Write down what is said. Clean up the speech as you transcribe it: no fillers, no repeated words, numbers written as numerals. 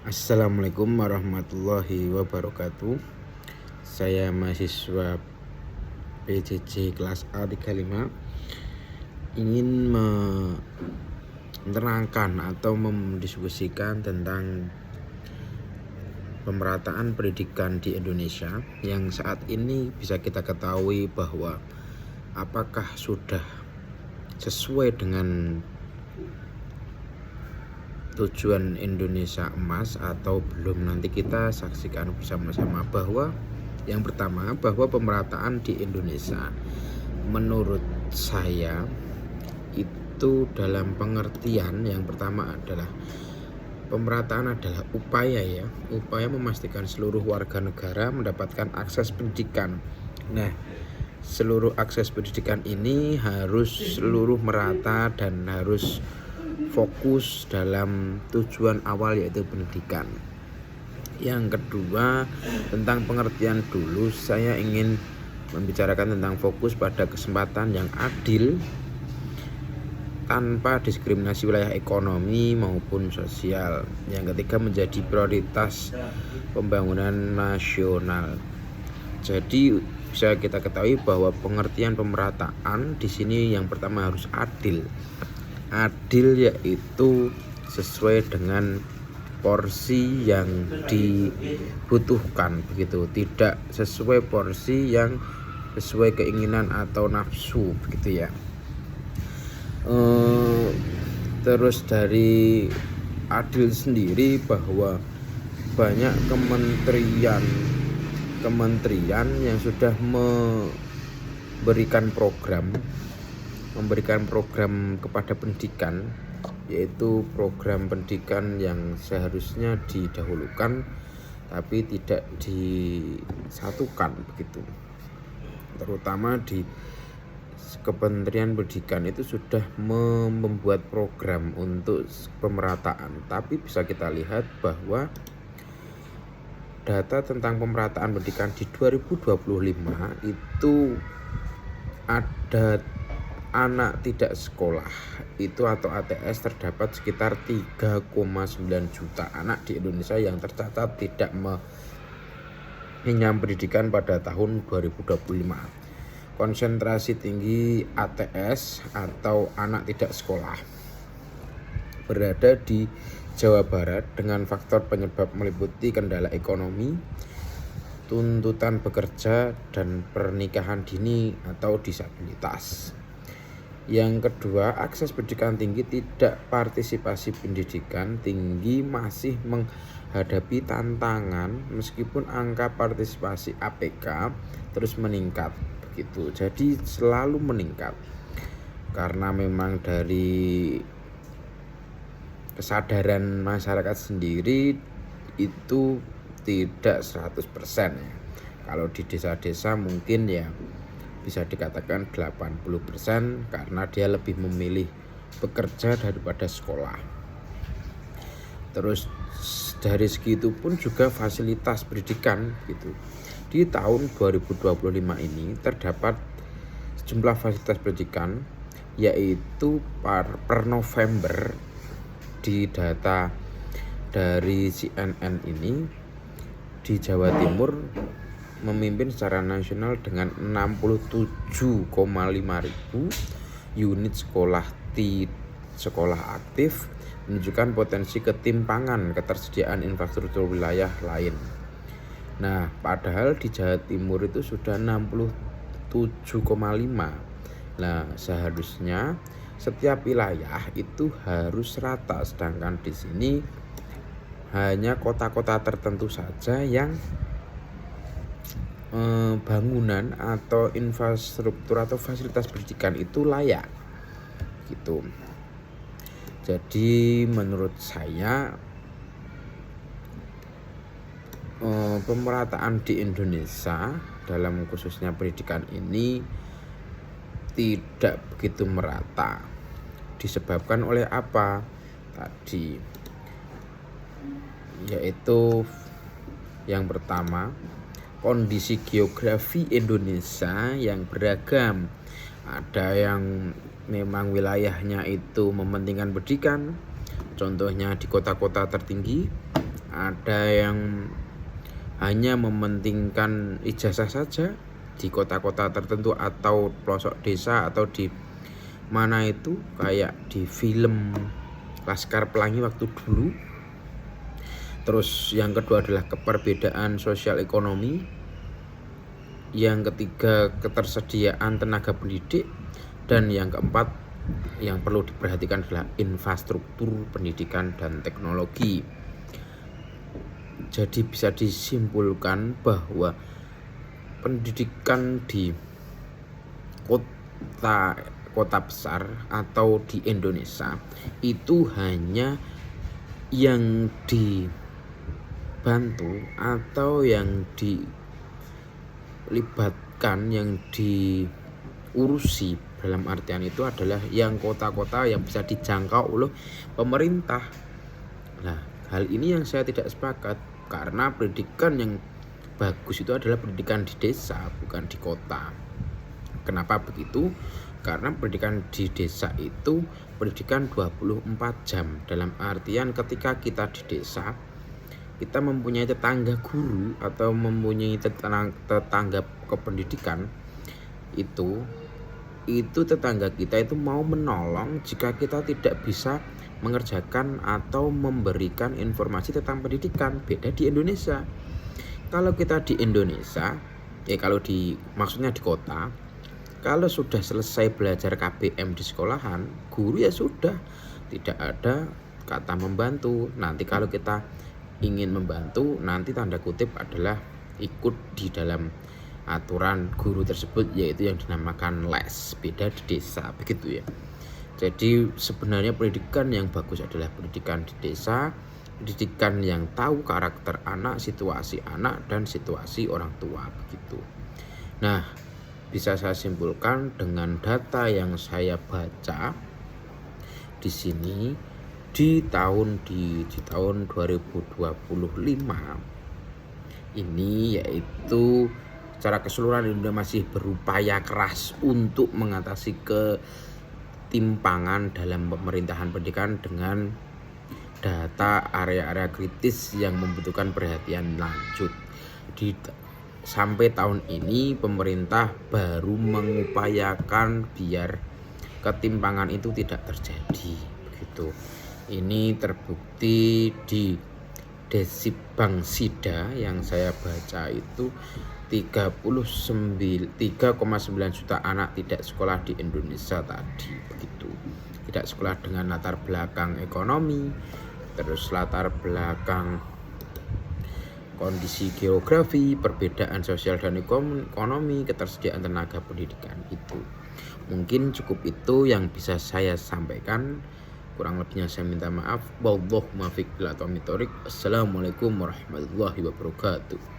Assalamualaikum warahmatullahi wabarakatuh. Saya mahasiswa PJJ kelas A35 ingin menerangkan atau mendiskusikan tentang pemerataan pendidikan di Indonesia yang saat ini bisa kita ketahui bahwa apakah sudah sesuai dengan tujuan Indonesia Emas atau belum. Nanti kita saksikan bersama-sama bahwa yang pertama, bahwa pemerataan di Indonesia menurut saya itu dalam pengertian yang pertama adalah pemerataan adalah upaya memastikan seluruh warga negara mendapatkan akses pendidikan. Nah, seluruh akses pendidikan ini harus seluruh merata dan harus fokus dalam tujuan awal, yaitu pendidikan. Yang kedua, tentang pengertian dulu, saya ingin membicarakan tentang fokus pada kesempatan yang adil tanpa diskriminasi wilayah ekonomi maupun sosial. Yang ketiga, menjadi prioritas pembangunan nasional. Jadi bisa kita ketahui bahwa pengertian pemerataan di sini yang pertama harus adil. Adil yaitu sesuai dengan porsi yang dibutuhkan, begitu, tidak sesuai porsi yang sesuai keinginan atau nafsu, begitu ya. Terus dari adil sendiri bahwa banyak kementerian yang sudah memberikan program kepada pendidikan, yaitu program pendidikan yang seharusnya didahulukan tapi tidak disatukan, begitu. Terutama di Kementerian Pendidikan itu sudah membuat program untuk pemerataan, tapi bisa kita lihat bahwa data tentang pemerataan pendidikan di 2025 itu ada anak tidak sekolah itu atau ATS terdapat sekitar 3,9 juta anak di Indonesia yang tercatat tidak mengenyam pendidikan pada tahun 2025. Konsentrasi tinggi ATS atau anak tidak sekolah berada di Jawa Barat dengan faktor penyebab meliputi kendala ekonomi, tuntutan bekerja, dan pernikahan dini atau disabilitas. Yang kedua, akses pendidikan tinggi tidak partisipasi pendidikan tinggi masih menghadapi tantangan meskipun angka partisipasi APK terus meningkat, begitu. Jadi selalu meningkat karena memang dari kesadaran masyarakat sendiri itu tidak 100% ya. Kalau di desa-desa mungkin ya bisa dikatakan 80% karena dia lebih memilih bekerja daripada sekolah. Terus dari segitu pun juga fasilitas pendidikan gitu. Di tahun 2025 ini terdapat sejumlah fasilitas pendidikan, yaitu per November di data dari CNN ini di Jawa Timur memimpin secara nasional dengan 67,5 ribu unit sekolah aktif, menunjukkan potensi ketimpangan ketersediaan infrastruktur wilayah lain. Nah, padahal di Jawa Timur itu sudah 67,5. Nah, seharusnya setiap wilayah itu harus rata, sedangkan di sini hanya kota-kota tertentu saja yang bangunan atau infrastruktur atau fasilitas pendidikan itu layak, gitu. Jadi menurut saya pemerataan di Indonesia dalam khususnya pendidikan ini tidak begitu merata. Disebabkan oleh apa? Tadi yaitu yang pertama, kondisi geografi Indonesia yang beragam. Ada yang memang wilayahnya itu mementingkan pendidikan, contohnya di kota-kota tertinggi, Ada yang hanya mementingkan ijazah saja di kota-kota tertentu atau pelosok desa atau di mana itu, kayak di film Laskar Pelangi waktu dulu. Terus yang kedua adalah keperbedaan sosial ekonomi. Yang ketiga, ketersediaan tenaga pendidik. Dan yang keempat yang perlu diperhatikan adalah infrastruktur pendidikan dan teknologi. Jadi bisa disimpulkan bahwa pendidikan di kota besar atau di Indonesia itu hanya yang dibantu atau yang dilibatkan, yang diurusi dalam artian itu adalah yang kota-kota yang bisa dijangkau oleh pemerintah. Nah, hal ini yang saya tidak sepakat, karena pendidikan yang bagus itu adalah pendidikan di desa, bukan di kota. Kenapa begitu? Karena pendidikan di desa itu pendidikan 24 jam. Dalam artian ketika kita di desa, kita mempunyai tetangga guru atau mempunyai tetangga kependidikan, itu tetangga kita itu mau menolong jika kita tidak bisa mengerjakan atau memberikan informasi tentang pendidikan. Beda di Indonesia. Kalau kita di Indonesia, maksudnya di kota, kalau sudah selesai belajar KBM di sekolahan, guru ya sudah, tidak ada kata membantu. Nanti kalau kita ingin membantu, nanti tanda kutip adalah ikut di dalam aturan guru tersebut, yaitu yang dinamakan les. Beda di desa, begitu ya. Jadi sebenarnya pendidikan yang bagus adalah pendidikan di desa, pendidikan yang tahu karakter anak, situasi anak, dan situasi orang tua, begitu. Nah, bisa saya simpulkan dengan data yang saya baca di sini di tahun 2025 ini, yaitu secara keseluruhan Indonesia masih berupaya keras untuk mengatasi ketimpangan dalam pemerintahan pendidikan dengan data area-area kritis yang membutuhkan perhatian lanjut. Sampai tahun ini pemerintah baru mengupayakan biar ketimpangan itu tidak terjadi, begitu. Ini terbukti di Desibang Sida yang saya baca itu 3,9 juta anak tidak sekolah di Indonesia tadi, begitu. Tidak sekolah dengan latar belakang ekonomi, terus latar belakang kondisi geografi, perbedaan sosial dan ekonomi, ketersediaan tenaga pendidikan itu. Mungkin cukup itu yang bisa saya sampaikan. Kurang lebihnya saya minta maaf. Wallahu muwaffiq ila aqwamit thoriq. Assalamualaikum warahmatullahi wabarakatuh.